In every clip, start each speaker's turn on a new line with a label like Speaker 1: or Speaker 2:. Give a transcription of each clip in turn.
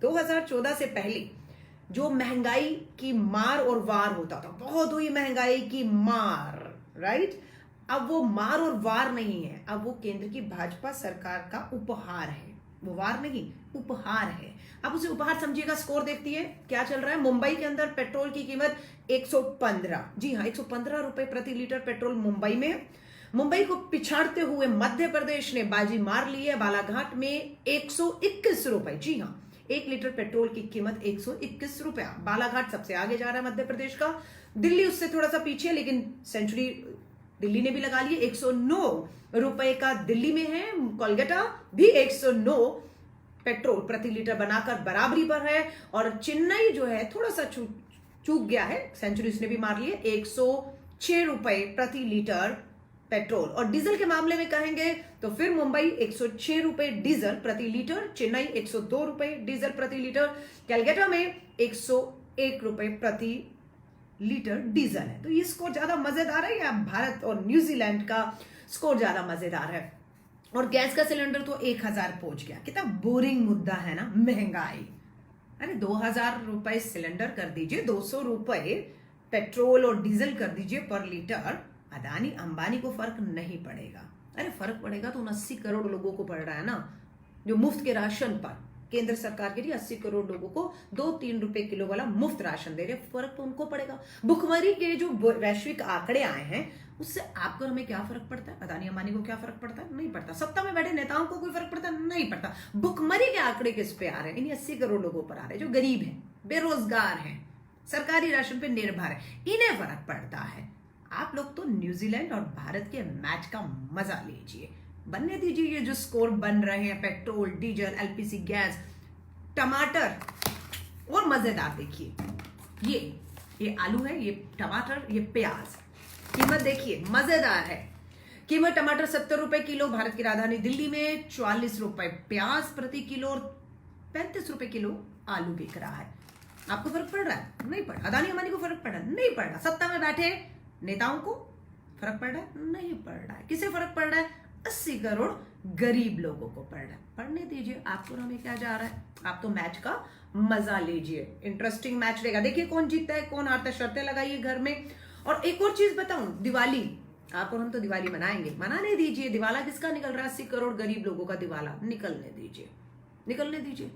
Speaker 1: 2014 से पहले जो महंगाई की मार और वार होता था, बहुत हुई महंगाई की मार, राइट? अब वो मार और वार नहीं है, अब वो केंद्र की भाजपा सरकार का उपहार है। वो वार नहीं, उपहार है। अब उसे उपहार समझिएगा। स्कोर देखती है क्या चल रहा है। मुंबई के अंदर पेट्रोल की कीमत 115, जी हाँ 115 रुपए प्रति लीटर पेट्रोल मुंबई में। मुंबई को पिछाड़ते हुए मध्य प्रदेश ने बाजी मार ली है। बालाघाट में 121 रुपए, जी हाँ 1 लीटर पेट्रोल की कीमत 121 रुपया। बालाघाट सबसे आगे जा रहा है मध्य प्रदेश का। दिल्ली उससे थोड़ा सा पीछे, लेकिन सेंचुरी दिल्ली ने भी लगा लिए। 109 रुपए का दिल्ली में है। कोलकाता भी 109 पेट्रोल प्रति लीटर बनाकर बराबरी पर है। और चेन्नई जो है थोड़ा सा चूक गया है, सेंचुरी उसने भी मार लिए, 106 रुपए प्रति लीटर पेट्रोल। और डीजल के मामले में कहेंगे तो फिर मुंबई 106 रुपए डीजल प्रति लीटर, चेन्नई 102 रुपए डीजल प्रति लीटर, कलकत्ता में 101 रुपए प्रति लीटर डीजल है। तो ये स्कोर ज्यादा मजेदार है या भारत और न्यूजीलैंड का स्कोर ज्यादा मजेदार है? और गैस का सिलेंडर तो 1000 पहुंच गया। कितना बोरिंग मुद्दा है ना, महंगाई। अरे 2000 रुपए सिलेंडर कर दीजिए, 200 रुपए पेट्रोल और डीजल कर दीजिए पर लीटर। अदानी अंबानी को फर्क नहीं पड़ेगा। अरे फर्क पड़ेगा तो उन 80 करोड़ लोगों को पड़ रहा है ना, जो मुफ्त के राशन पर केंद्र सरकार के लिए 80 करोड़ लोगों को 2-3 रुपए किलो वाला मुफ्त राशन दे रहे, फर्क तो उनको पड़ेगा। भुखमरी के जो वैश्विक आंकड़े आए हैं उससे आपको हमें क्या फर्क पड़ता है? अदानी अंबानी को क्या फर्क पड़ता है? नहीं पड़ता। सत्ता में बैठे नेताओं को कोई फर्क पड़ता है? नहीं पड़ता। भुखमरी के आंकड़े किस पे आ रहे हैं? इन 80 करोड़ लोगों पर आ रहे हैं जो गरीब हैं, बेरोजगार हैं, सरकारी राशन पे निर्भर है, इन्हें फर्क पड़ता है। आप लोग तो न्यूजीलैंड और भारत के मैच का मजा लीजिए, बनने दीजिए ये जो स्कोर बन रहे हैं, पेट्रोल, डीजल, एलपीजी गैस, टमाटर। और मजेदार देखिए, ये आलू है, ये टमाटर, ये प्याज। कीमत देखिए, मजेदार है। कीमत टमाटर 70 रुपए किलो भारत की राजधानी दिल्ली में, 44 रुपए प्याज प्रति किलो और 35 रुपए किलो आलू बिक रहा है। आपको फर्क पड़ रहा है? नहीं पड़ रहा। अदानी अंबानी को फर्क पड़ रहा है? नहीं पड़ रहा। सत्ता में बैठे नेताओं को फर्क पड़ रहा है? नहीं पड़ रहा है। किसे फर्क पड़ रहा है? 80 करोड़ गरीब लोगों को पड़ रहा है। पढ़ने दीजिए, आपको हमें क्या जा रहा है? आप तो मैच का मजा लीजिए, इंटरेस्टिंग मैच रहेगा। देखिए कौन जीतता है कौन हारता है, शर्तें लगाइए घर में। और एक और चीज बताऊं, दिवाली आप और हम तो दिवाली मनाएंगे, मनाने दीजिए। दिवाला किसका निकल रहा है? 80 करोड़ गरीब लोगों का दिवाला निकलने दीजिए, निकलने दीजिए।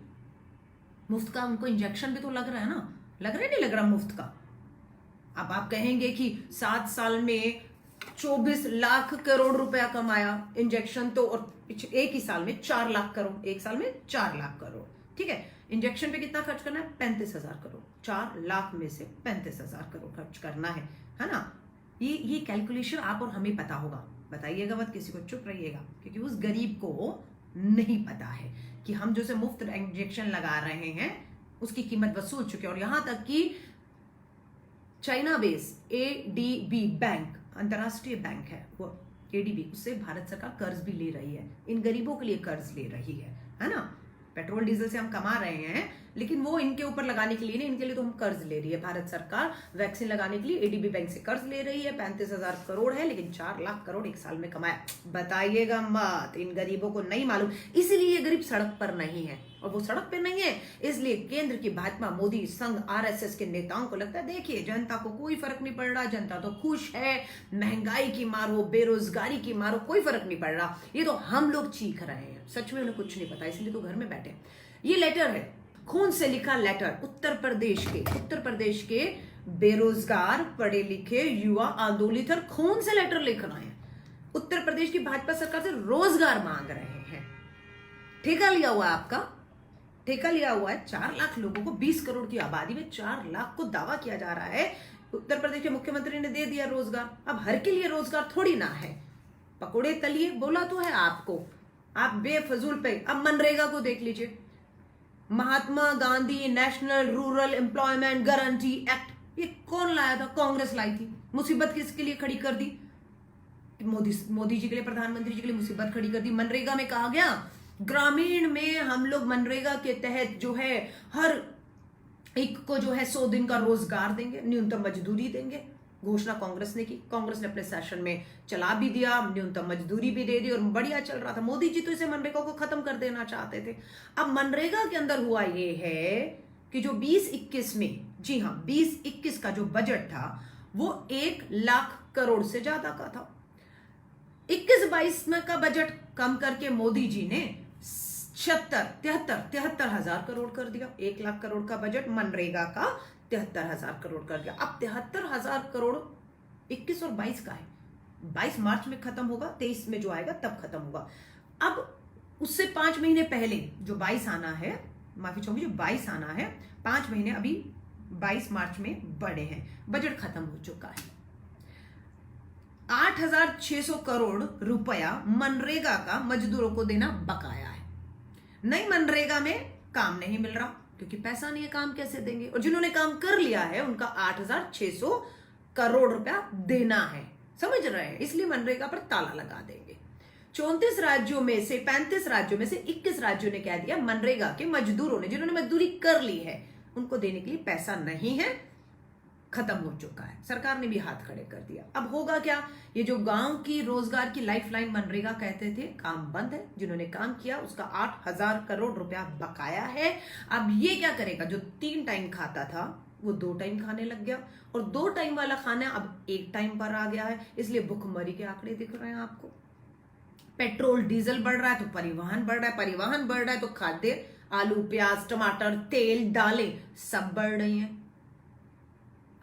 Speaker 1: मुफ्त का उनको इंजेक्शन भी तो लग रहा है ना, लग रहा है नहीं लग रहा मुफ्त का? अब आप कहेंगे कि 7 साल में 24 लाख करोड़ रुपया कमाया इंजेक्शन तो, और एक ही साल में 4 लाख करोड़, एक साल में 4 लाख करोड़। ठीक है, इंजेक्शन पे कितना खर्च करना है? 35,000 करोड़। 4 लाख में से 35,000 करोड़ खर्च करना है ना? ये कैलकुलेशन आप और हमें पता होगा, बताइएगा मत किसी को, चुप रहिएगा, क्योंकि उस गरीब को नहीं पता है कि हम जो से मुफ्त इंजेक्शन लगा रहे हैं उसकी कीमत वसूल चुके। और यहां तक कि चाइना बेस एडीबी बैंक, अंतरराष्ट्रीय बैंक है वो एडीबी, उससे भारत सरकार कर्ज भी ले रही है, इन गरीबों के लिए कर्ज ले रही है ना? पेट्रोल डीजल से हम कमा रहे हैं, लेकिन वो इनके ऊपर लगाने के लिए नहीं, इनके लिए तो हम कर्ज ले रही है। भारत सरकार वैक्सीन लगाने के लिए एडीबी बैंक से कर्ज ले रही है, 35,000 करोड़ है, लेकिन 4 लाख करोड़ एक साल में कमाया। बताइएगा मत, इन गरीबों को नहीं मालूम, इसलिए ये गरीब सड़क पर नहीं है। और वो सड़क पे नहीं है इसलिए केंद्र की भाजपा, मोदी संघ, आरएसएस के नेताओं को लगता है देखिए जनता को कोई फर्क नहीं पड़ रहा, जनता तो खुश है, महंगाई की मारो, बेरोजगारी की मारो, कोई फर्क नहीं पड़ रहा, ये तो हम लोग चीख रहे हैं। सच में उन्हें कुछ नहीं पता, इसलिए तो घर में बैठे। ये लेटर है, खून से लिखा लेटर, उत्तर प्रदेश के बेरोजगार पढ़े लिखे युवा आंदोलित खून से लेटर लिख रहे हैं। उत्तर प्रदेश की भाजपा सरकार से रोजगार मांग रहे हैं। ठेका लिया हुआ है आपका, ठेका लिया हुआ है। 4 लाख लोगों को, 20 करोड़ की आबादी में 4 लाख को दावा किया जा रहा है उत्तर प्रदेश के मुख्यमंत्री ने दे दिया रोजगार। अब हर के लिए रोजगार थोड़ी ना है, पकोड़े तलिए बोला तो है आपको, आप बेफजूल पे। अब मनरेगा को देख लीजिए, Mahatma Gandhi National Rural Employment Guarantee Act, ये कौन लाया था? कांग्रेस लाई थी। मुसीबत किसके लिए खड़ी कर दी? मोदी जी के लिए, प्रधानमंत्री जी के लिए मुसीबत खड़ी कर दी। मनरेगा में कहा गया ग्रामीण में हम लोग मनरेगा के तहत जो है हर एक को जो है 100 दिन का रोजगार देंगे, न्यूनतम मजदूरी देंगे। घोषणा कांग्रेस ने की, कांग्रेस ने अपने सेशन में चला भी दिया, न्यूनतम मजदूरी भी दे दी और बढ़िया चल रहा था। मोदी जी तो इसे मनरेगा को खत्म कर देना चाहते थे। अब मनरेगा के अंदर हुआ ये है कि जो 20-21 में, जी हाँ 20-21 का जो बजट था वो 1 लाख करोड़ से ज्यादा का था। 21-22 में का बजट कम करके मोदी जी ने 73 हजार करोड़ कर दिया। 1 लाख करोड़ का बजट मनरेगा का 73 हजार करोड़ कर दिया। अब 73 हजार करोड़ 21 और 22 का है। 22 मार्च में खत्म होगा, 23 में जो आएगा तब खत्म होगा। अब उससे 5 महीने पहले जो 22 आना है, माफी चाहूंगी, जो 22 आना है, 5 महीने अभी 22 मार्च में बड़े हैं, बजट खत्म हो चुका है। 8,600 करोड़ रुपया मनरेगा का मजदूरों को देना बकाया है। नई मनरेगा में काम नहीं मिल रहा क्योंकि पैसा नहीं है, काम कैसे देंगे? और जिन्होंने काम कर लिया है उनका 8,600 करोड़ रुपया देना है, समझ रहे हैं? इसलिए मनरेगा पर ताला लगा देंगे। 34 राज्यों में से 35 राज्यों में से 21 राज्यों ने कह दिया मनरेगा के मजदूरों ने, जिन्होंने मजदूरी कर ली है, उनको देने के लिए पैसा नहीं है, खत्म हो चुका है। सरकार ने भी हाथ खड़े कर दिया। अब होगा क्या? ये जो गांव की रोजगार की लाइफलाइन मनरेगा कहते थे, काम बंद है। जिन्होंने काम किया उसका 8,000 करोड़ रुपया बकाया है। अब ये क्या करेगा? जो 3 टाइम खाता था वो 2 टाइम खाने लग गया, और 2 टाइम वाला खाना अब 1 टाइम पर आ गया है। इसलिए भुखमरी के आंकड़े दिख रहे हैं आपको। पेट्रोल डीजल बढ़ रहा है तो परिवहन बढ़ रहा है, परिवहन बढ़ रहा है तो खाद्य, आलू प्याज टमाटर तेल दालें सब बढ़ रही हैं।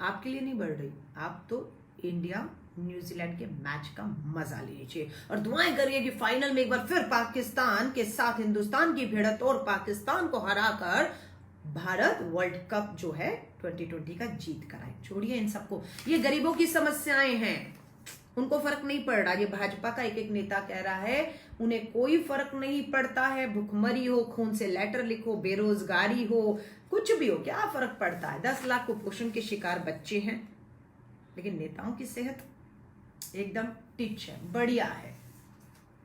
Speaker 1: आपके लिए नहीं बढ़ रही, आप तो इंडिया न्यूजीलैंड के मैच का मजा लीजिए और दुआएं करिए कि फाइनल में एक बार फिर पाकिस्तान के साथ हिंदुस्तान की भिड़त और पाकिस्तान को हराकर भारत वर्ल्ड कप जो है 2020 का जीत कर आए। छोड़िए इन सबको, ये गरीबों की समस्याएं हैं, उनको फर्क नहीं पड़ रहा। ये भाजपा का एक एक नेता कह रहा है उन्हें कोई फर्क नहीं पड़ता है, भुखमरी हो, खून से लेटर लिखो, बेरोजगारी हो, कुछ भी हो, क्या फर्क पड़ता है? 10 लाख कुपोषण के शिकार बच्चे हैं, लेकिन नेताओं की सेहत एकदम टिच है, बढ़िया है।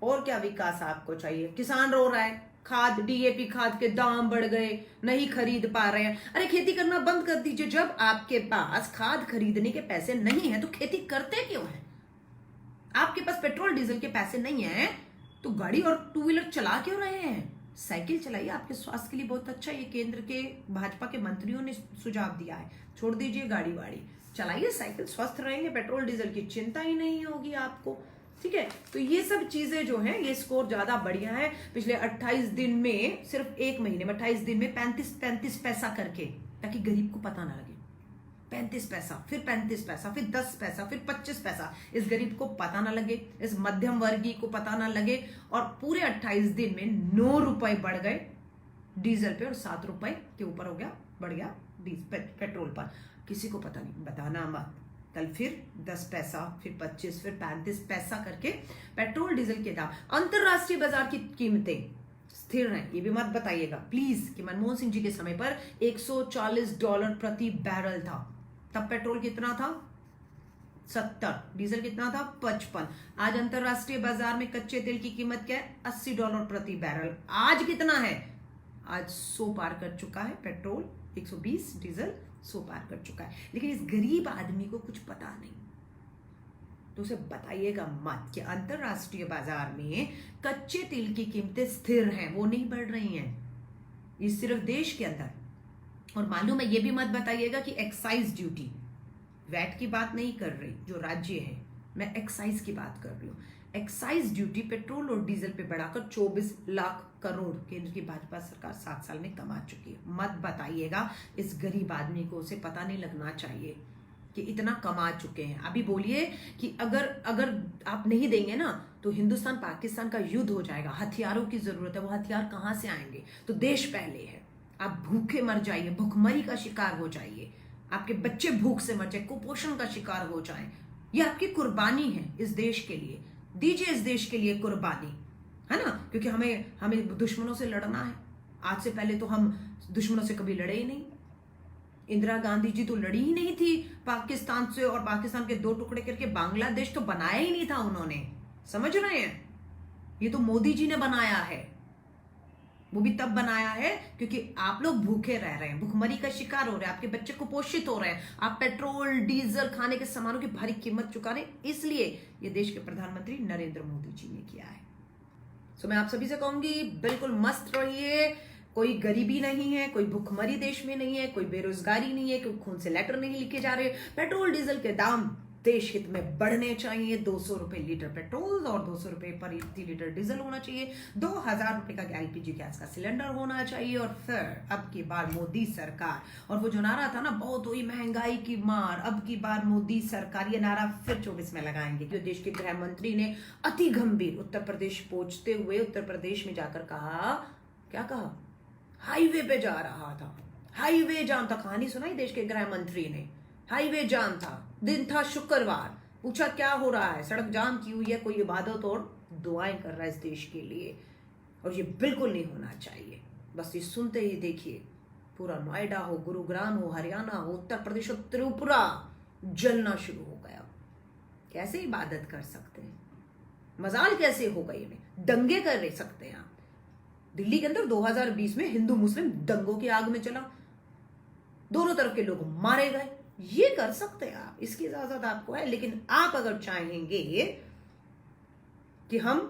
Speaker 1: और क्या विकास आपको चाहिए? किसान रो रहा है, खाद डीएपी खाद के दाम बढ़ गए, नहीं खरीद पा रहे हैं। अरे खेती करना बंद कर दीजिए। जब आपके पास खाद खरीदने के पैसे नहीं है तो खेती करते क्यों है? आपके पास पेट्रोल डीजल के पैसे नहीं है तो गाड़ी और 2 व्हीलर चला क्यों रहे हैं? साइकिल चलाइए, आपके स्वास्थ्य के लिए बहुत अच्छा। ये केंद्र के भाजपा के मंत्रियों ने सुझाव दिया है, छोड़ दीजिए गाड़ी वाड़ी, चलाइए साइकिल, स्वस्थ रहेंगे, पेट्रोल डीजल की चिंता ही नहीं होगी आपको। ठीक है, तो ये सब चीजें जो हैं, ये स्कोर ज्यादा बढ़िया है। पिछले 28 दिन में, सिर्फ 1 महीने में 28 दिन में 35 पैसा करके, ताकि गरीब को पता ना लगे। 35 पैसा, फिर 35 पैसा, फिर 10 पैसा, फिर 25 पैसा, इस गरीब को पता ना लगे, इस मध्यम वर्गीय को पता ना लगे। और पूरे 28 दिन में 9 रुपए बढ़ गए डीजल पे और 7 रुपए के ऊपर हो गया, बढ़ गया पेट्रोल पर। किसी को पता नहीं, बताना मत। कल फिर 10 पैसा, फिर 25, फिर 35 पैसा करके पेट्रोल डीजल के दाम। अंतरराष्ट्रीय बाजार की कीमतें स्थिर हैं, ये भी मत बताइएगा प्लीज कि मनमोहन सिंह जी के समय पर $140 प्रति बैरल था, तब पेट्रोल कितना था? 70, डीजल कितना था? 55। आज अंतरराष्ट्रीय बाजार में कच्चे तेल की कीमत क्या है? $80 प्रति बैरल। आज कितना है? आज 100 पार कर चुका है पेट्रोल, 120, डीजल 100 पार कर चुका है। लेकिन इस गरीब आदमी को कुछ पता नहीं, तो उसे बताइएगा मत कि अंतरराष्ट्रीय बाजार में कच्चे तेल की कीमतें स्थिर हैं, वो नहीं बढ़ रही हैं। ये सिर्फ देश के अंदर। और मालूम है, ये भी मत बताइएगा कि एक्साइज ड्यूटी, वैट की बात नहीं कर रही जो राज्य है, मैं एक्साइज की बात कर रही हूँ। एक्साइज ड्यूटी पेट्रोल और डीजल पे बढ़ाकर 24 लाख करोड़ केंद्र की भाजपा सरकार 7 साल में कमा चुकी है। मत बताइएगा इस गरीब आदमी को, उसे पता नहीं लगना चाहिए कि इतना कमा चुके हैं। अभी बोलिए कि अगर आप नहीं देंगे ना तो हिंदुस्तान पाकिस्तान का युद्ध हो जाएगा, हथियारों की जरूरत है, वो हथियार कहाँ से आएंगे? तो देश पहले है। आप भूखे मर जाइए, भूखमरी का शिकार हो जाइए, आपके बच्चे भूख से मर जाए, कुपोषण का शिकार हो जाएं, ये आपकी कुर्बानी है इस देश के लिए। दीजिए इस देश के लिए कुर्बानी, है ना? क्योंकि हमें दुश्मनों से लड़ना है। आज से पहले तो हम दुश्मनों से कभी लड़े ही नहीं। इंदिरा गांधी जी तो लड़ी ही नहीं थी पाकिस्तान से, और पाकिस्तान के 2 टुकड़े करके बांग्लादेश तो बनाया ही नहीं था उन्होंने, समझ रहे हैं? ये तो मोदी जी ने बनाया है। वो भी तब बनाया है क्योंकि आप लोग भूखे रह रहे हैं, भूखमरी का शिकार हो रहे हैं, आपके बच्चे कुपोषित हो रहे हैं, आप पेट्रोल डीजल खाने के सामानों की भारी कीमत चुका रहे हैं, इसलिए ये देश के प्रधानमंत्री नरेंद्र मोदी जी ने किया है। सो मैं आप सभी से कहूंगी बिल्कुल मस्त रहिए, कोई गरीबी नहीं है, कोई भूखमरी देश में नहीं है, कोई बेरोजगारी नहीं है, कोई खून से लेटर नहीं लिखे जा रहे। पेट्रोल डीजल के दाम देश हित में बढ़ने चाहिए, 200 रुपए लीटर पेट्रोल और 200 रुपए प्रति लीटर डीजल होना चाहिए, 2000 रुपए का एलपीजी गैस का सिलेंडर होना चाहिए। और फिर अब की बार मोदी सरकार, और वो जो नारा था ना, बहुत हुई महंगाई की मार, अब की बार मोदी सरकार, ये नारा फिर 24 में लगाएंगे। जो देश के गृह मंत्री ने अति गंभीर उत्तर प्रदेश पहुंचते हुए उत्तर प्रदेश में जाकर कहा, क्या कहा, हाईवे पे जा रहा था, हाईवे जाम था। कहानी सुनाई देश के गृह मंत्री ने, हाईवे जाम था, दिन था शुक्रवार, पूछा क्या हो रहा है, सड़क जाम की हुई है, कोई इबादत और दुआएं कर रहा है इस देश के लिए, और ये बिल्कुल नहीं होना चाहिए। बस ये सुनते ही देखिए पूरा नोएडा हो, गुरुग्राम हो, हरियाणा हो, उत्तर प्रदेश हो, त्रिपुरा जलना शुरू हो गया। कैसे इबादत कर सकते हैं, मजाल कैसे हो गई, इन्हें दंगे कर रहे सकते हैं आप। दिल्ली के अंदर 2020 में हिंदू मुस्लिम दंगों की आग में चला, दोनों तरफ के लोग मारे गए, ये कर सकते हैं आप, इसकी इजाजत आपको है। लेकिन आप अगर चाहेंगे कि हम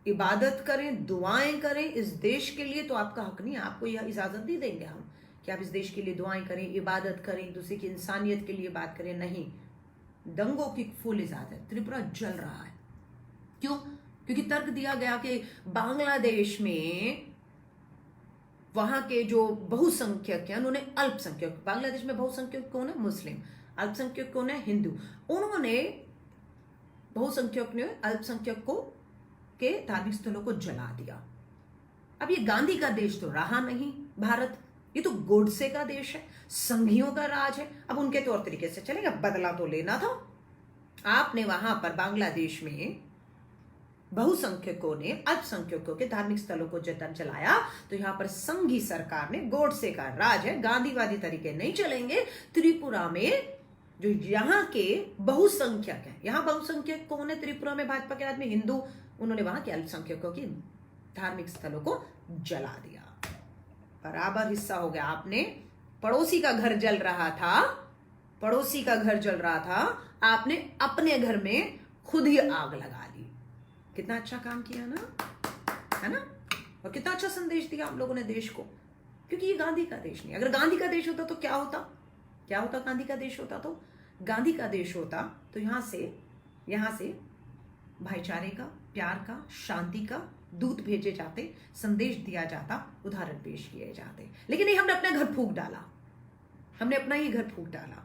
Speaker 1: इबादत करें, दुआएं करें इस देश के लिए, तो आपका हक नहीं, आपको यह इजाजत नहीं देंगे हम कि आप इस देश के लिए दुआएं करें, इबादत करें, एक दूसरे की इंसानियत के लिए बात करें। नहीं, दंगों की फुल इजाजत। त्रिपुरा जल रहा है, क्यों? क्योंकि तर्क दिया गया कि बांग्लादेश में वहां के जो बहुसंख्यक हैं उन्होंने अल्पसंख्यक, बांग्लादेश में बहुसंख्यक कौन है, मुस्लिम, अल्पसंख्यक कौन है, हिंदू, उन्होंने बहुसंख्यक ने अल्पसंख्यक को के धार्मिक स्थलों को जला दिया। अब ये गांधी का देश तो रहा नहीं भारत, ये तो गोडसे का देश है, संघियों का राज है। अब उनके तौर तरीके से चलेगा, बदला तो लेना था। आपने वहां पर बांग्लादेश में बहुसंख्यकों ने अल्पसंख्यकों के धार्मिक स्थलों को जलाया, तो यहां पर संघी सरकार ने, गोडसे का राज है, गांधीवादी तरीके नहीं चलेंगे। त्रिपुरा में जो यहां के बहुसंख्यक हैं, यहां बहुसंख्यक कौन है त्रिपुरा में, भाजपा के आदमी, हिंदू, उन्होंने वहां के अल्पसंख्यकों की धार्मिक स्थलों को जला दिया। बराबर हिस्सा हो गया। आपने पड़ोसी का घर जल रहा था, पड़ोसी का घर जल रहा था, आपने अपने घर में खुद ही आग लगा दी। कितना अच्छा काम किया ना, है ना? और कितना अच्छा संदेश दिया आप लोगों ने देश को, क्योंकि ये गांधी का देश नहीं। अगर गांधी का देश होता तो क्या होता, क्या होता? गांधी का देश होता तो, गांधी का देश होता तो यहां से भाईचारे का, प्यार का, शांति का दूत भेजे जाते, संदेश दिया जाता, उदाहरण पेश किए जाते। लेकिन नहीं, हमने अपना घर फूंक डाला, हमने अपना ही घर फूंक डाला।